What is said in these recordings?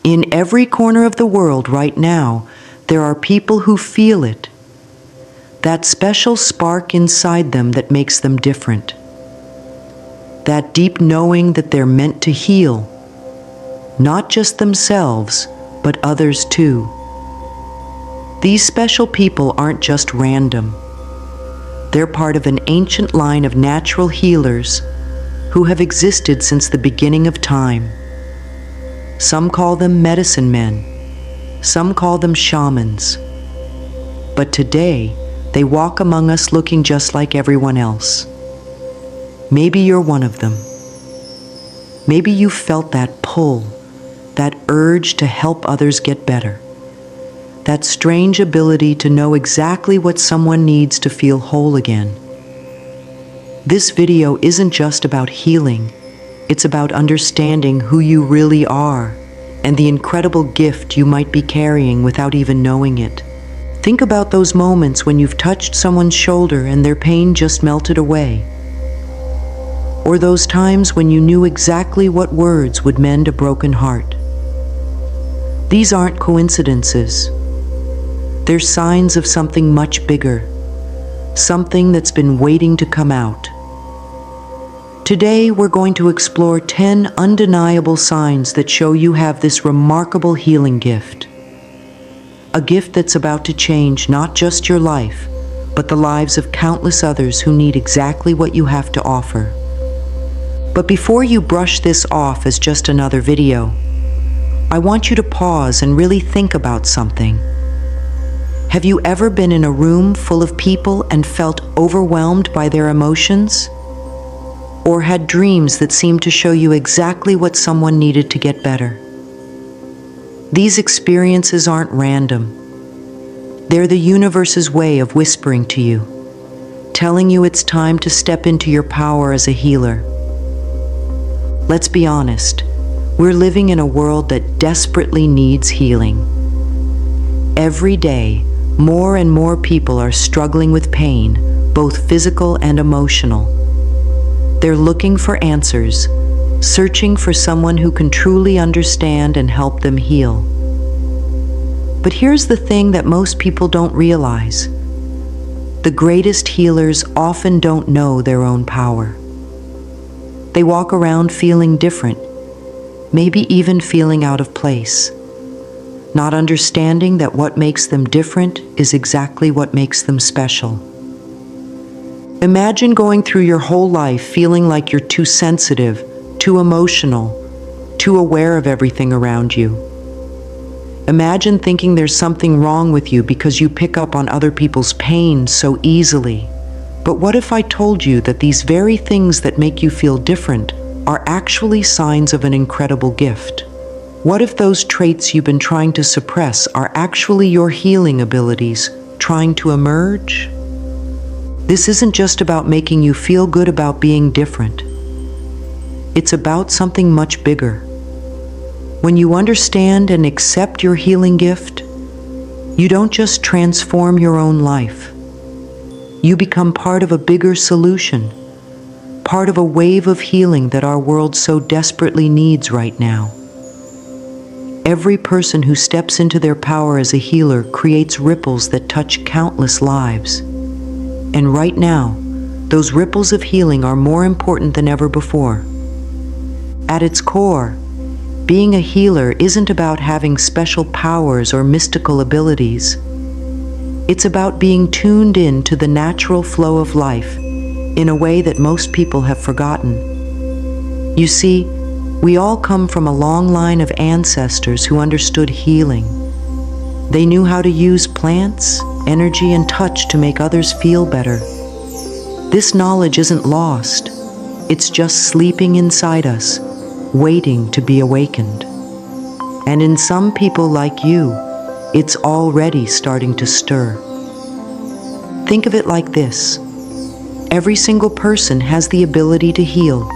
In every corner of the world right now, there are people who feel it. That special spark inside them that makes them different. That deep knowing that they're meant to heal, not just themselves, but others too. These special people aren't just random. They're part of an ancient line of natural healers who have existed since the beginning of time. Some call them medicine men, some call them shamans. But today, they walk among us looking just like everyone else. Maybe you're one of them. Maybe you felt that pull, that urge to help others get better. That strange ability to know exactly what someone needs to feel whole again. This video isn't just about healing. It's about understanding who you really are and the incredible gift you might be carrying without even knowing it. Think about those moments when you've touched someone's shoulder and their pain just melted away. Or those times when you knew exactly what words would mend a broken heart. These aren't coincidences. They're signs of something much bigger, something that's been waiting to come out. Today, we're going to explore 10 undeniable signs that show you have this remarkable healing gift. A gift that's about to change not just your life, but the lives of countless others who need exactly what you have to offer. But before you brush this off as just another video, I want you to pause and really think about something. Have you ever been in a room full of people and felt overwhelmed by their emotions? Or had dreams that seemed to show you exactly what someone needed to get better? These experiences aren't random. They're the universe's way of whispering to you, telling you it's time to step into your power as a healer. Let's be honest, we're living in a world that desperately needs healing. Every day, more and more people are struggling with pain, both physical and emotional. They're looking for answers, searching for someone who can truly understand and help them heal. But here's the thing that most people don't realize. The greatest healers often don't know their own power. They walk around feeling different, maybe even feeling out of place, not understanding that what makes them different is exactly what makes them special. Imagine going through your whole life feeling like you're too sensitive, too emotional, too aware of everything around you. Imagine thinking there's something wrong with you because you pick up on other people's pain so easily. But what if I told you that these very things that make you feel different are actually signs of an incredible gift? What if those traits you've been trying to suppress are actually your healing abilities trying to emerge? This isn't just about making you feel good about being different. It's about something much bigger. When you understand and accept your healing gift, you don't just transform your own life. You become part of a bigger solution, part of a wave of healing that our world so desperately needs right now. Every person who steps into their power as a healer creates ripples that touch countless lives. And right now, those ripples of healing are more important than ever before. At its core, being a healer isn't about having special powers or mystical abilities. It's about being tuned in to the natural flow of life in a way that most people have forgotten. You see, we all come from a long line of ancestors who understood healing. They knew how to use plants, energy, and touch to make others feel better. This knowledge isn't lost. It's just sleeping inside us, waiting to be awakened. And in some people like you, it's already starting to stir. Think of it like this. Every single person has the ability to heal.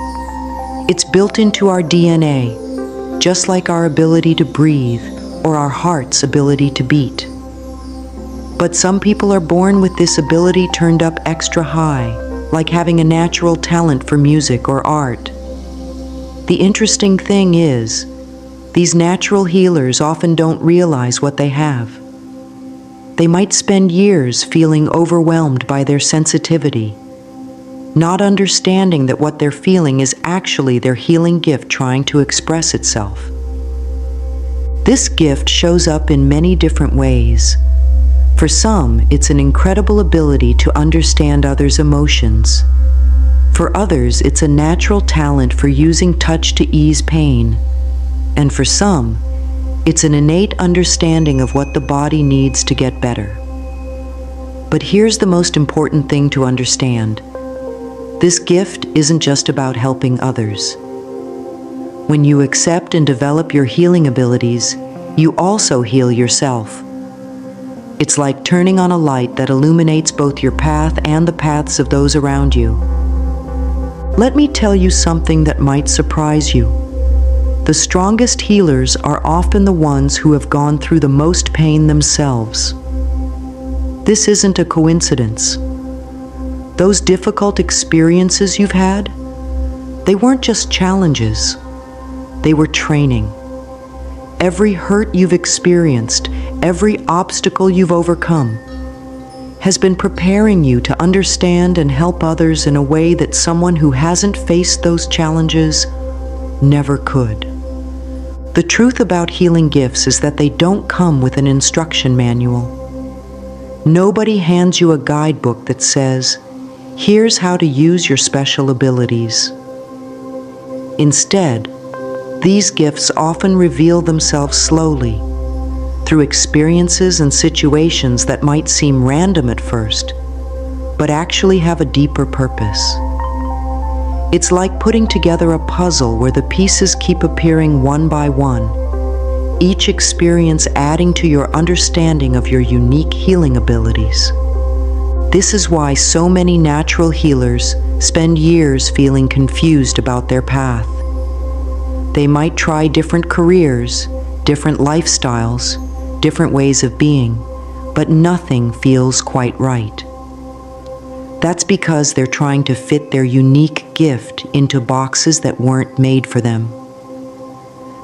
It's built into our DNA, just like our ability to breathe or our heart's ability to beat. But some people are born with this ability turned up extra high, like having a natural talent for music or art. The interesting thing is, These natural healers often don't realize what they have. They might spend years feeling overwhelmed by their sensitivity, not understanding that what they're feeling is actually their healing gift trying to express itself. This gift shows up in many different ways. For some, it's an incredible ability to understand others' emotions. For others, it's a natural talent for using touch to ease pain. And for some, it's an innate understanding of what the body needs to get better. But here's the most important thing to understand. This gift isn't just about helping others. When you accept and develop your healing abilities, you also heal yourself. It's like turning on a light that illuminates both your path and the paths of those around you. Let me tell you something that might surprise you. The strongest healers are often the ones who have gone through the most pain themselves. This isn't a coincidence. Those difficult experiences you've had, they weren't just challenges, they were training. Every hurt you've experienced, every obstacle you've overcome, has been preparing you to understand and help others in a way that someone who hasn't faced those challenges never could. The truth about healing gifts is that they don't come with an instruction manual. Nobody hands you a guidebook that says, "Here's how to use your special abilities." Instead, these gifts often reveal themselves slowly, through experiences and situations that might seem random at first, but actually have a deeper purpose. It's like putting together a puzzle where the pieces keep appearing one by one, each experience adding to your understanding of your unique healing abilities. This is why so many natural healers spend years feeling confused about their path. They might try different careers, different lifestyles, different ways of being, but nothing feels quite right. That's because they're trying to fit their unique gift into boxes that weren't made for them.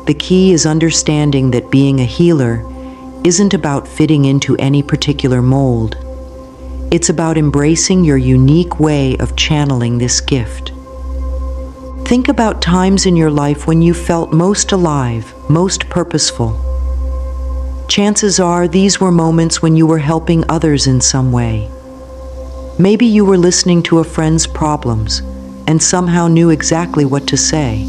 The key is understanding that being a healer isn't about fitting into any particular mold. It's about embracing your unique way of channeling this gift. Think about times in your life when you felt most alive, most purposeful. Chances are these were moments when you were helping others in some way. Maybe you were listening to a friend's problems and somehow knew exactly what to say.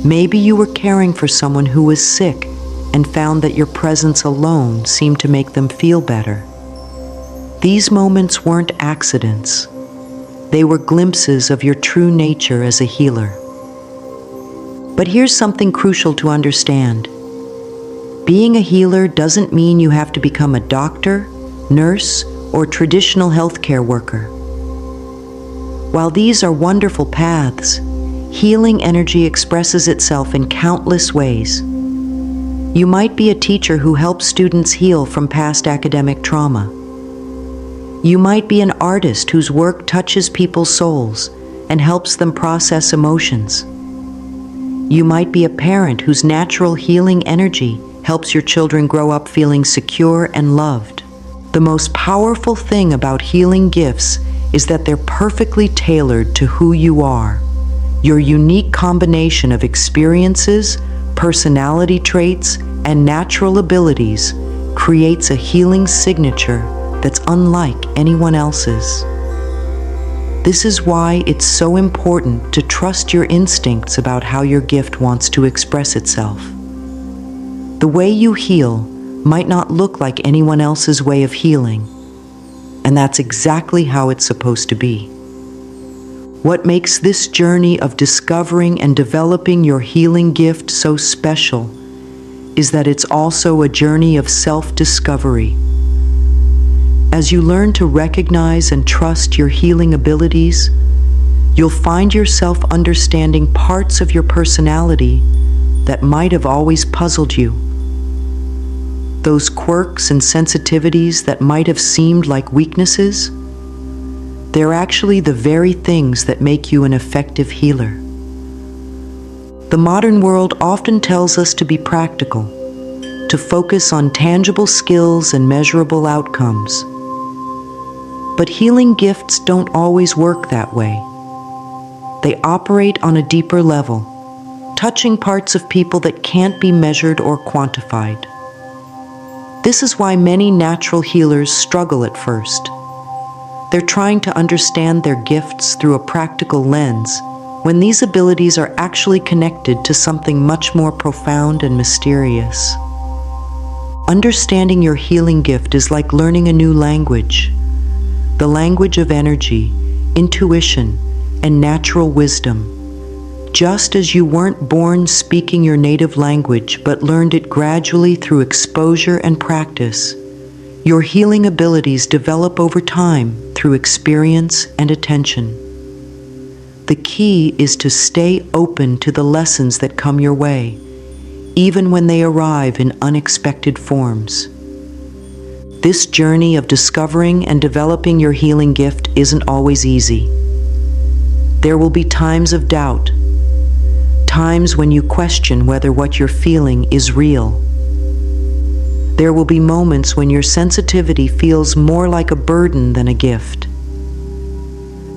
Maybe you were caring for someone who was sick and found that your presence alone seemed to make them feel better. These moments weren't accidents. They were glimpses of your true nature as a healer. But here's something crucial to understand. Being a healer doesn't mean you have to become a doctor, nurse, or traditional healthcare worker. While these are wonderful paths, healing energy expresses itself in countless ways. You might be a teacher who helps students heal from past academic trauma. You might be an artist whose work touches people's souls and helps them process emotions. You might be a parent whose natural healing energy helps your children grow up feeling secure and loved. The most powerful thing about healing gifts is that they're perfectly tailored to who you are. Your unique combination of experiences, personality traits, and natural abilities creates a healing signature that's unlike anyone else's. This is why it's so important to trust your instincts about how your gift wants to express itself. The way you heal might not look like anyone else's way of healing, and that's exactly how it's supposed to be. What makes this journey of discovering and developing your healing gift so special is that it's also a journey of self-discovery. As you learn to recognize and trust your healing abilities, you'll find yourself understanding parts of your personality that might have always puzzled you. Those quirks and sensitivities that might have seemed like weaknesses, they're actually the very things that make you an effective healer. The modern world often tells us to be practical, to focus on tangible skills and measurable outcomes. But healing gifts don't always work that way. They operate on a deeper level, touching parts of people that can't be measured or quantified. This is why many natural healers struggle at first. They're trying to understand their gifts through a practical lens, when these abilities are actually connected to something much more profound and mysterious. Understanding your healing gift is like learning a new language, the language of energy, intuition, and natural wisdom. Just as you weren't born speaking your native language but learned it gradually through exposure and practice, your healing abilities develop over time through experience and attention. The key is to stay open to the lessons that come your way, even when they arrive in unexpected forms. This journey of discovering and developing your healing gift isn't always easy. There will be times of doubt, times when you question whether what you're feeling is real. There will be moments when your sensitivity feels more like a burden than a gift.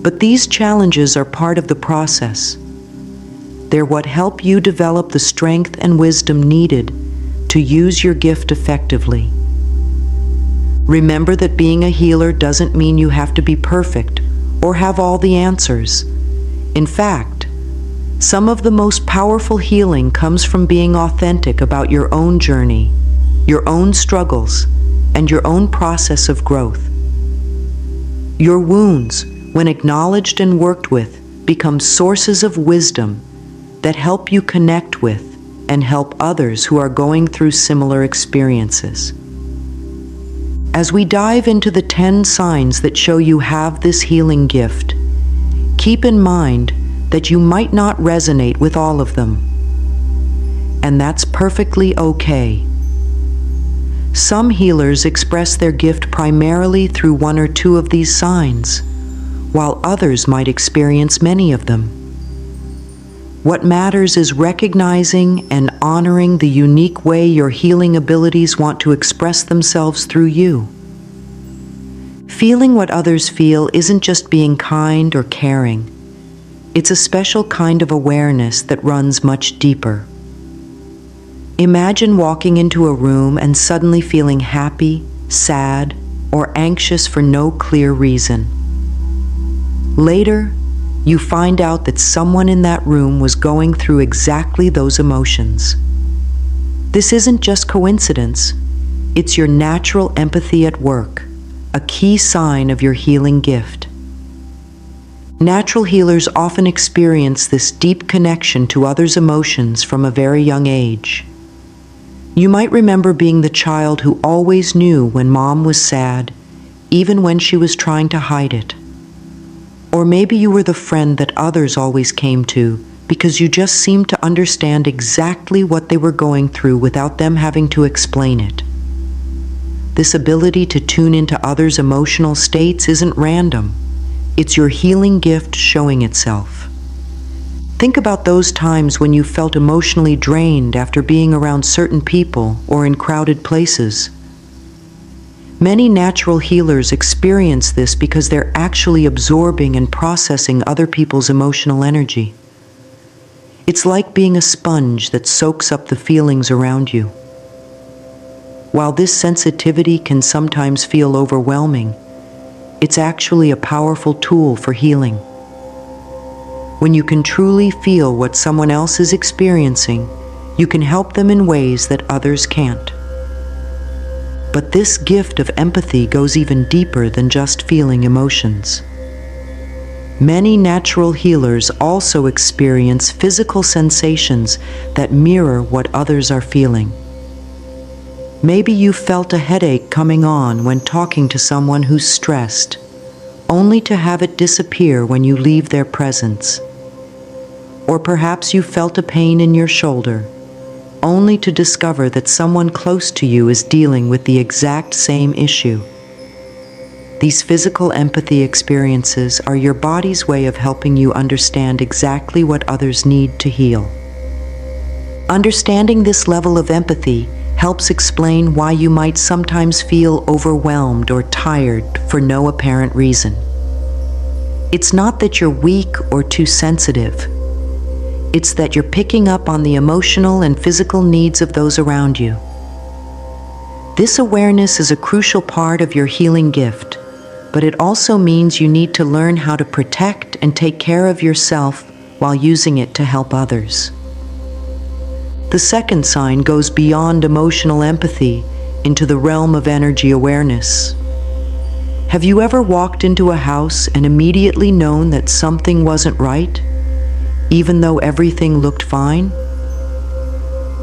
But these challenges are part of the process. They're what help you develop the strength and wisdom needed to use your gift effectively. Remember that being a healer doesn't mean you have to be perfect or have all the answers. In fact, some of the most powerful healing comes from being authentic about your own journey, your own struggles, and your own process of growth. Your wounds, when acknowledged and worked with, become sources of wisdom that help you connect with and help others who are going through similar experiences. As we dive into the 10 signs that show you have this healing gift, keep in mind that you might not resonate with all of them. And that's perfectly okay. Some healers express their gift primarily through one or two of these signs, while others might experience many of them. What matters is recognizing and honoring the unique way your healing abilities want to express themselves through you. Feeling what others feel isn't just being kind or caring. It's a special kind of awareness that runs much deeper. Imagine walking into a room and suddenly feeling happy, sad, or anxious for no clear reason. Later, you find out that someone in that room was going through exactly those emotions. This isn't just coincidence, it's your natural empathy at work, a key sign of your healing gift. Natural healers often experience this deep connection to others' emotions from a very young age. You might remember being the child who always knew when mom was sad, even when she was trying to hide it. Or maybe you were the friend that others always came to because you just seemed to understand exactly what they were going through without them having to explain it. This ability to tune into others' emotional states isn't random. It's your healing gift showing itself. Think about those times when you felt emotionally drained after being around certain people or in crowded places. Many natural healers experience this because they're actually absorbing and processing other people's emotional energy. It's like being a sponge that soaks up the feelings around you. While this sensitivity can sometimes feel overwhelming, it's actually a powerful tool for healing. When you can truly feel what someone else is experiencing, you can help them in ways that others can't. But this gift of empathy goes even deeper than just feeling emotions. Many natural healers also experience physical sensations that mirror what others are feeling. Maybe you felt a headache coming on when talking to someone who's stressed, only to have it disappear when you leave their presence. Or perhaps you felt a pain in your shoulder, only to discover that someone close to you is dealing with the exact same issue. These physical empathy experiences are your body's way of helping you understand exactly what others need to heal. Understanding this level of empathy helps explain why you might sometimes feel overwhelmed or tired for no apparent reason. It's not that you're weak or too sensitive. It's that you're picking up on the emotional and physical needs of those around you. This awareness is a crucial part of your healing gift, but it also means you need to learn how to protect and take care of yourself while using it to help others. The second sign goes beyond emotional empathy into the realm of energy awareness. Have you ever walked into a house and immediately known that something wasn't right, even though everything looked fine?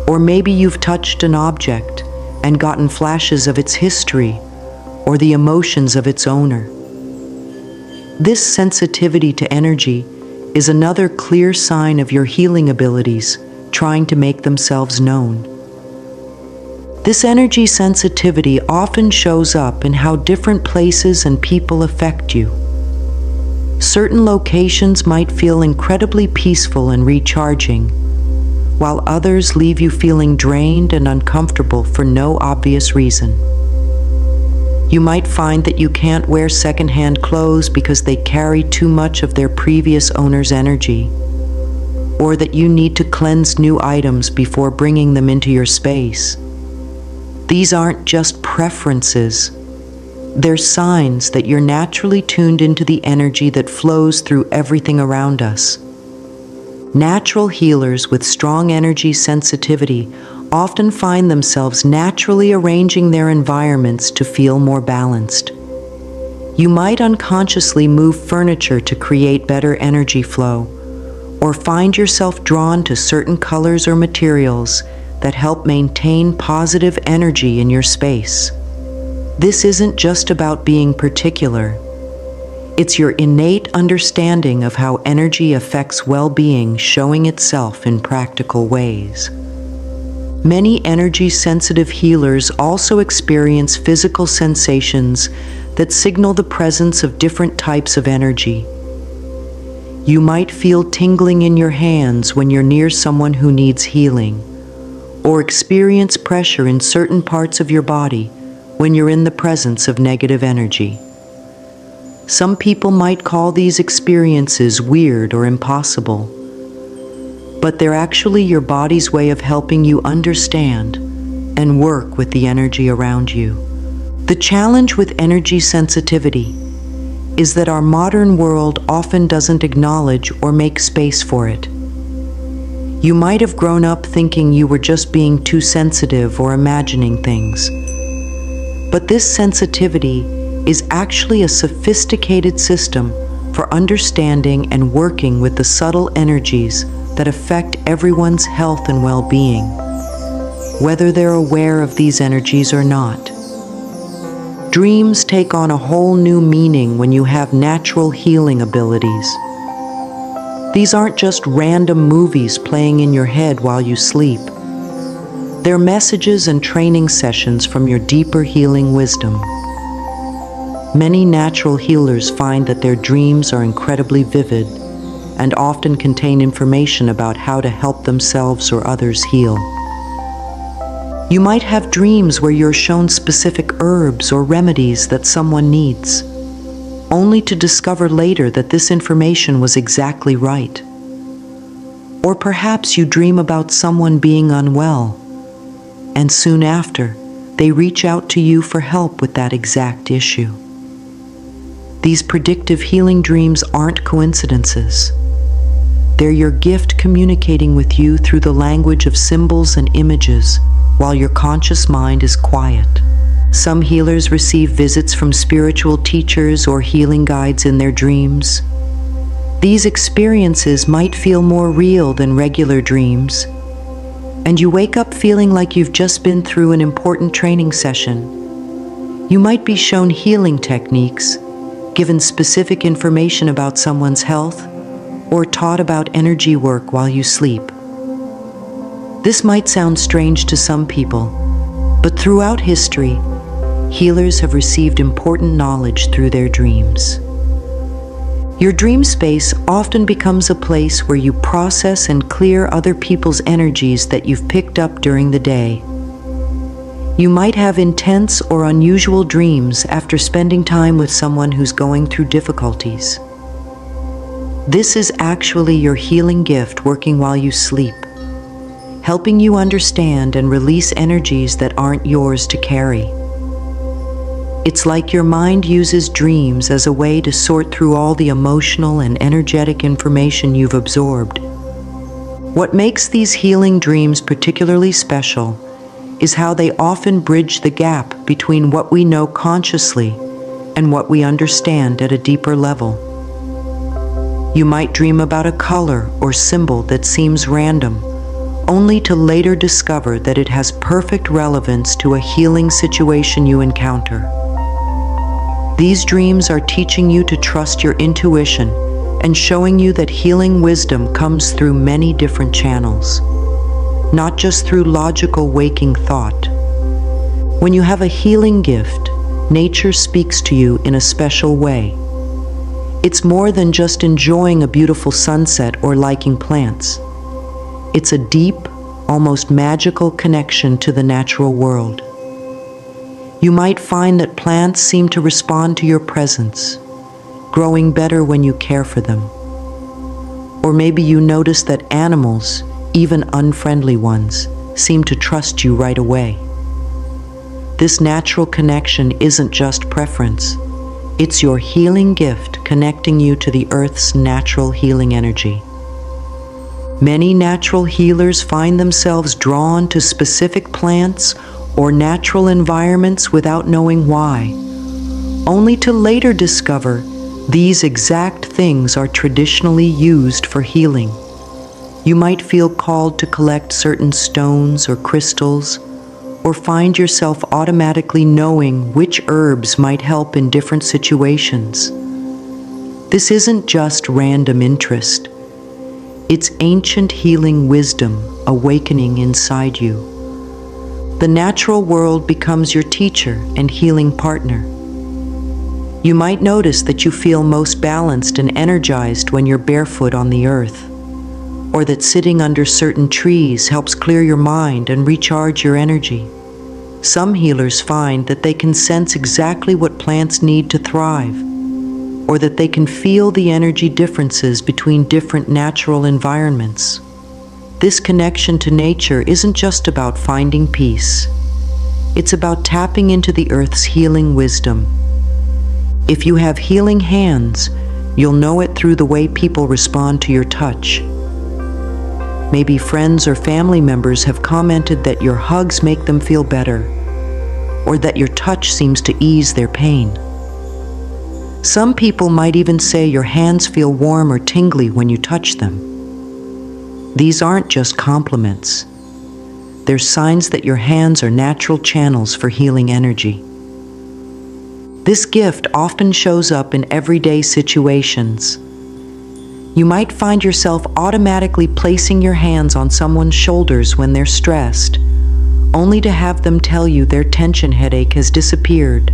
Or maybe you've touched an object and gotten flashes of its history or the emotions of its owner. This sensitivity to energy is another clear sign of your healing abilities trying to make themselves known. This energy sensitivity often shows up in how different places and people affect you. Certain locations might feel incredibly peaceful and recharging, while others leave you feeling drained and uncomfortable for no obvious reason. You might find that you can't wear secondhand clothes because they carry too much of their previous owner's energy, or that you need to cleanse new items before bringing them into your space. These aren't just preferences. They're signs that you're naturally tuned into the energy that flows through everything around us. Natural healers with strong energy sensitivity often find themselves naturally arranging their environments to feel more balanced. You might unconsciously move furniture to create better energy flow, or find yourself drawn to certain colors or materials that help maintain positive energy in your space. This isn't just about being particular. It's your innate understanding of how energy affects well-being showing itself in practical ways. Many energy-sensitive healers also experience physical sensations that signal the presence of different types of energy. You might feel tingling in your hands when you're near someone who needs healing, or experience pressure in certain parts of your body when you're in the presence of negative energy. Some people might call these experiences weird or impossible, but they're actually your body's way of helping you understand and work with the energy around you. The challenge with energy sensitivity is that our modern world often doesn't acknowledge or make space for it. You might have grown up thinking you were just being too sensitive or imagining things. But this sensitivity is actually a sophisticated system for understanding and working with the subtle energies that affect everyone's health and well-being, whether they're aware of these energies or not. Dreams take on a whole new meaning when you have natural healing abilities. These aren't just random movies playing in your head while you sleep. They're messages and training sessions from your deeper healing wisdom. Many natural healers find that their dreams are incredibly vivid and often contain information about how to help themselves or others heal. You might have dreams where you're shown specific herbs or remedies that someone needs, only to discover later that this information was exactly right. Or perhaps you dream about someone being unwell, and soon after, they reach out to you for help with that exact issue. These predictive healing dreams aren't coincidences. They're your gift communicating with you through the language of symbols and images while your conscious mind is quiet. Some healers receive visits from spiritual teachers or healing guides in their dreams. These experiences might feel more real than regular dreams, and you wake up feeling like you've just been through an important training session. You might be shown healing techniques, given specific information about someone's health, or taught about energy work while you sleep. This might sound strange to some people, but throughout history, healers have received important knowledge through their dreams. Your dream space often becomes a place where you process and clear other people's energies that you've picked up during the day. You might have intense or unusual dreams after spending time with someone who's going through difficulties. This is actually your healing gift working while you sleep, helping you understand and release energies that aren't yours to carry. It's like your mind uses dreams as a way to sort through all the emotional and energetic information you've absorbed. What makes these healing dreams particularly special is how they often bridge the gap between what we know consciously and what we understand at a deeper level. You might dream about a color or symbol that seems random, only to later discover that it has perfect relevance to a healing situation you encounter. These dreams are teaching you to trust your intuition and showing you that healing wisdom comes through many different channels, not just through logical waking thought. When you have a healing gift, nature speaks to you in a special way. It's more than just enjoying a beautiful sunset or liking plants. It's a deep, almost magical connection to the natural world. You might find that plants seem to respond to your presence, growing better when you care for them. Or maybe you notice that animals, even unfriendly ones, seem to trust you right away. This natural connection isn't just preference. It's your healing gift connecting you to the Earth's natural healing energy. Many natural healers find themselves drawn to specific plants or natural environments without knowing why, only to later discover these exact things are traditionally used for healing. You might feel called to collect certain stones or crystals, or find yourself automatically knowing which herbs might help in different situations. This isn't just random interest. It's ancient healing wisdom awakening inside you. The natural world becomes your teacher and healing partner. You might notice that you feel most balanced and energized when you're barefoot on the earth, or that sitting under certain trees helps clear your mind and recharge your energy. Some healers find that they can sense exactly what plants need to thrive, or that they can feel the energy differences between different natural environments. This connection to nature isn't just about finding peace. It's about tapping into the earth's healing wisdom. If you have healing hands, you'll know it through the way people respond to your touch. Maybe friends or family members have commented that your hugs make them feel better, or that your touch seems to ease their pain. Some people might even say your hands feel warm or tingly when you touch them. These aren't just compliments. They're signs that your hands are natural channels for healing energy. This gift often shows up in everyday situations. You might find yourself automatically placing your hands on someone's shoulders when they're stressed, only to have them tell you their tension headache has disappeared.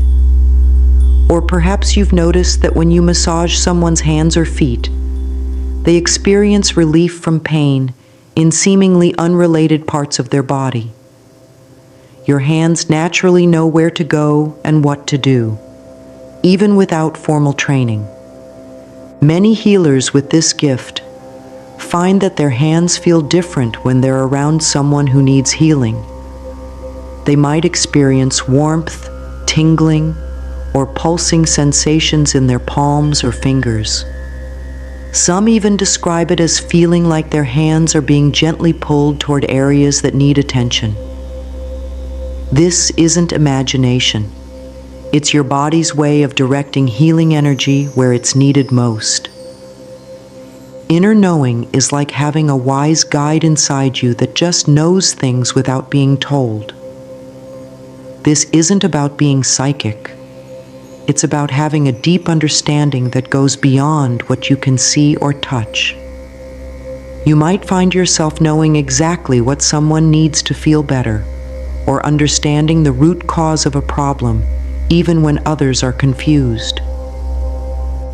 Or perhaps you've noticed that when you massage someone's hands or feet, they experience relief from pain in seemingly unrelated parts of their body. Your hands naturally know where to go and what to do, even without formal training. Many healers with this gift find that their hands feel different when they're around someone who needs healing. They might experience warmth, tingling, or pulsing sensations in their palms or fingers. Some even describe it as feeling like their hands are being gently pulled toward areas that need attention. This isn't imagination. It's your body's way of directing healing energy where it's needed most. Inner knowing is like having a wise guide inside you that just knows things without being told. This isn't about being psychic. It's about having a deep understanding that goes beyond what you can see or touch. You might find yourself knowing exactly what someone needs to feel better, or understanding the root cause of a problem, even when others are confused.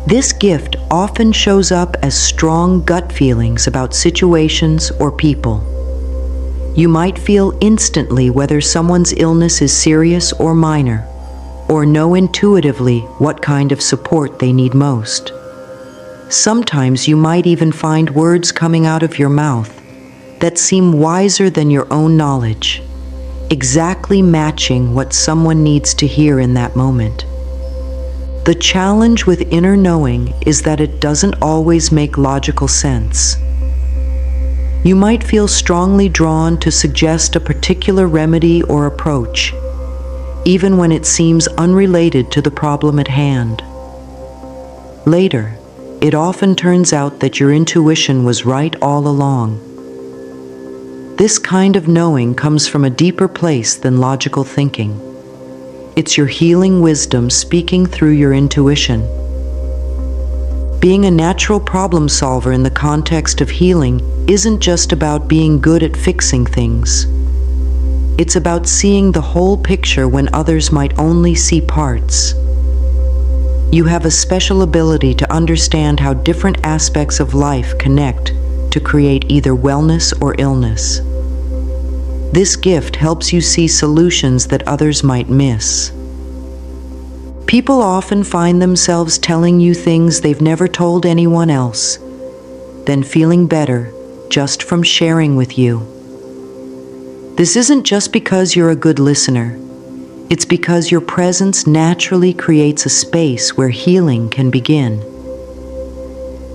This gift often shows up as strong gut feelings about situations or people. You might feel instantly whether someone's illness is serious or minor, or know intuitively what kind of support they need most. Sometimes you might even find words coming out of your mouth that seem wiser than your own knowledge, exactly matching what someone needs to hear in that moment. The challenge with inner knowing is that it doesn't always make logical sense. You might feel strongly drawn to suggest a particular remedy or approach, even when it seems unrelated to the problem at hand. Later, it often turns out that your intuition was right all along. This kind of knowing comes from a deeper place than logical thinking. It's your healing wisdom speaking through your intuition. Being a natural problem solver in the context of healing isn't just about being good at fixing things. It's about seeing the whole picture when others might only see parts. You have a special ability to understand how different aspects of life connect to create either wellness or illness. This gift helps you see solutions that others might miss. People often find themselves telling you things they've never told anyone else, then feeling better just from sharing with you. This isn't just because you're a good listener. It's because your presence naturally creates a space where healing can begin.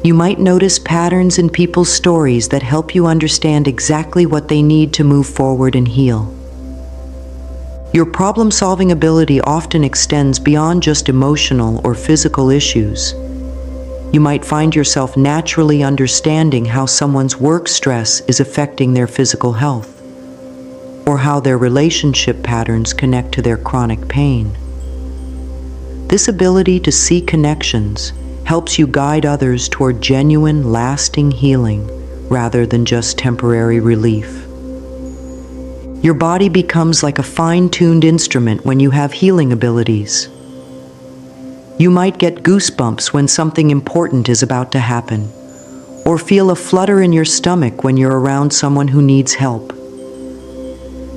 You might notice patterns in people's stories that help you understand exactly what they need to move forward and heal. Your problem-solving ability often extends beyond just emotional or physical issues. You might find yourself naturally understanding how someone's work stress is affecting their physical health, or how their relationship patterns connect to their chronic pain. This ability to see connections helps you guide others toward genuine, lasting healing rather than just temporary relief. Your body becomes like a fine-tuned instrument when you have healing abilities. You might get goosebumps when something important is about to happen, or feel a flutter in your stomach when you're around someone who needs help.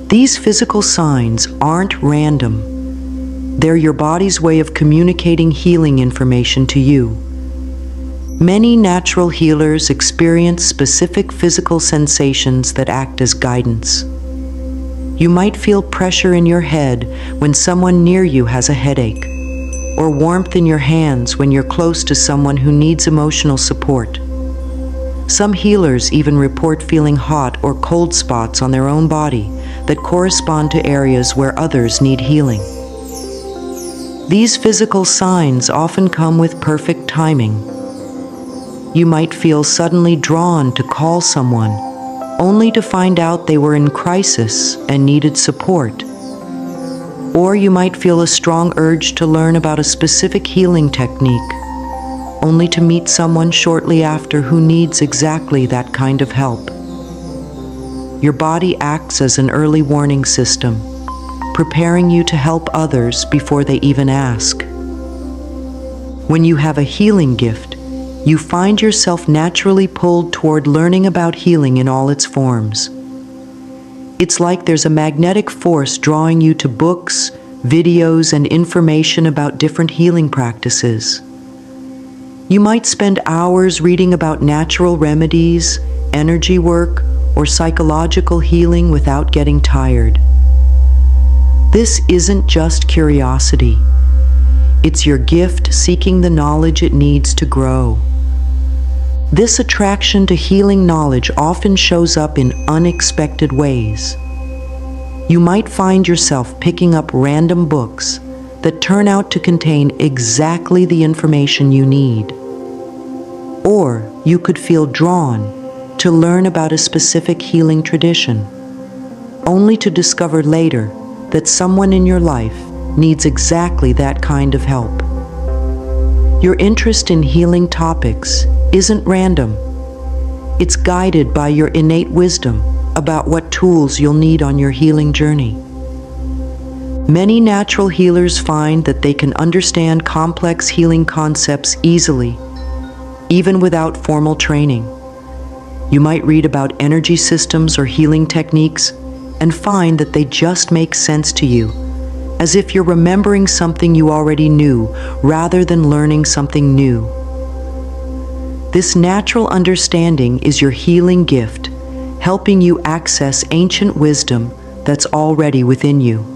These physical signs aren't random. They're your body's way of communicating healing information to you. Many natural healers experience specific physical sensations that act as guidance. You might feel pressure in your head when someone near you has a headache, or warmth in your hands when you're close to someone who needs emotional support. Some healers even report feeling hot or cold spots on their own body that correspond to areas where others need healing. These physical signs often come with perfect timing. You might feel suddenly drawn to call someone, only to find out they were in crisis and needed support. Or you might feel a strong urge to learn about a specific healing technique, only to meet someone shortly after who needs exactly that kind of help. Your body acts as an early warning system, preparing you to help others before they even ask. When you have a healing gift, you find yourself naturally pulled toward learning about healing in all its forms. It's like there's a magnetic force drawing you to books, videos, and information about different healing practices. You might spend hours reading about natural remedies, energy work, or psychological healing without getting tired. This isn't just curiosity. It's your gift seeking the knowledge it needs to grow. This attraction to healing knowledge often shows up in unexpected ways. You might find yourself picking up random books that turn out to contain exactly the information you need. Or you could feel drawn to learn about a specific healing tradition, only to discover later that someone in your life needs exactly that kind of help. Your interest in healing topics isn't random. It's guided by your innate wisdom about what tools you'll need on your healing journey. Many natural healers find that they can understand complex healing concepts easily, even without formal training. You might read about energy systems or healing techniques and find that they just make sense to you, as if you're remembering something you already knew rather than learning something new. This natural understanding is your healing gift, helping you access ancient wisdom that's already within you.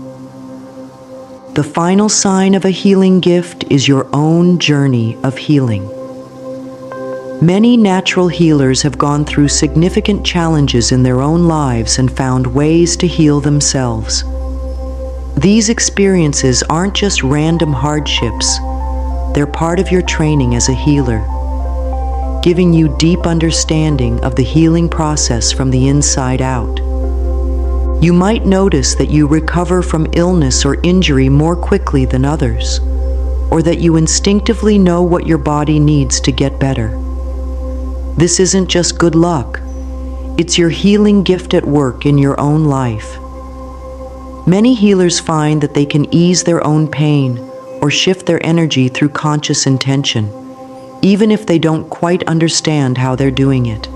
The final sign of a healing gift is your own journey of healing. Many natural healers have gone through significant challenges in their own lives and found ways to heal themselves. These experiences aren't just random hardships, they're part of your training as a healer, giving you deep understanding of the healing process from the inside out. You might notice that you recover from illness or injury more quickly than others, or that you instinctively know what your body needs to get better. This isn't just good luck, it's your healing gift at work in your own life. Many healers find that they can ease their own pain or shift their energy through conscious intention, even if they don't quite understand how they're doing it.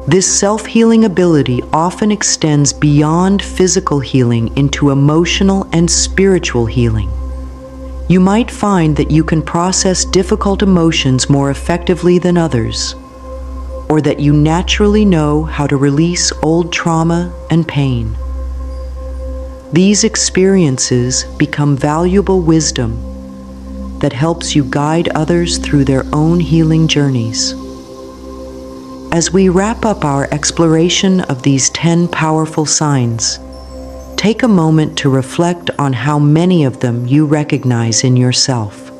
This self-healing ability often extends beyond physical healing into emotional and spiritual healing. You might find that you can process difficult emotions more effectively than others, or that you naturally know how to release old trauma and pain. These experiences become valuable wisdom that helps you guide others through their own healing journeys. As we wrap up our exploration of these 10 powerful signs, take a moment to reflect on how many of them you recognize in yourself.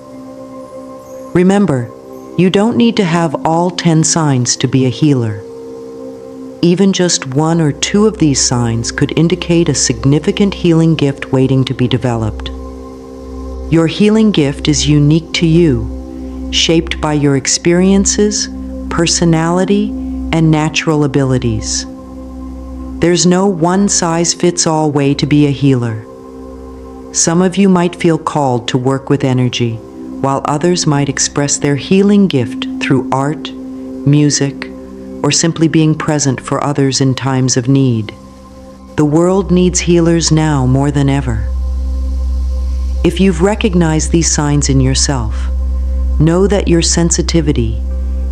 Remember, you don't need to have all 10 signs to be a healer. Even just one or two of these signs could indicate a significant healing gift waiting to be developed. Your healing gift is unique to you, shaped by your experiences, personality, and natural abilities. There's no one-size-fits-all way to be a healer. Some of you might feel called to work with energy, while others might express their healing gift through art, music, or simply being present for others in times of need. The world needs healers now more than ever. If you've recognized these signs in yourself, know that your sensitivity,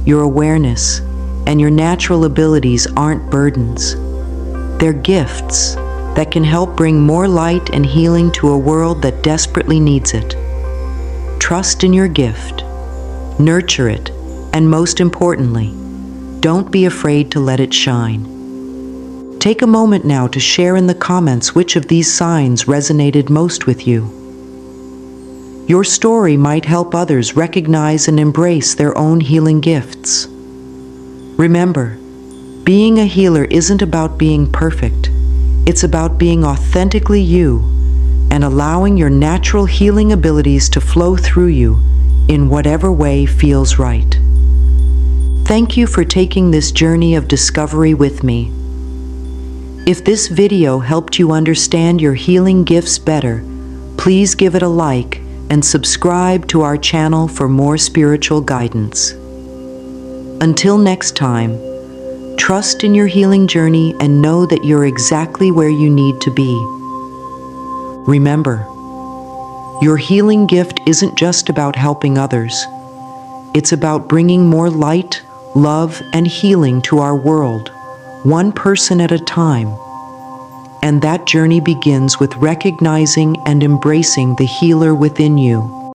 your awareness, and your natural abilities aren't burdens. They're gifts that can help bring more light and healing to a world that desperately needs it. Trust in your gift, nurture it, and most importantly, don't be afraid to let it shine. Take a moment now to share in the comments which of these signs resonated most with you. Your story might help others recognize and embrace their own healing gifts. Remember, being a healer isn't about being perfect. It's about being authentically you and allowing your natural healing abilities to flow through you in whatever way feels right. Thank you for taking this journey of discovery with me. If this video helped you understand your healing gifts better, please give it a like and subscribe to our channel for more spiritual guidance. Until next time, trust in your healing journey and know that you're exactly where you need to be. Remember, your healing gift isn't just about helping others. It's about bringing more light, love, and healing to our world, one person at a time. And that journey begins with recognizing and embracing the healer within you.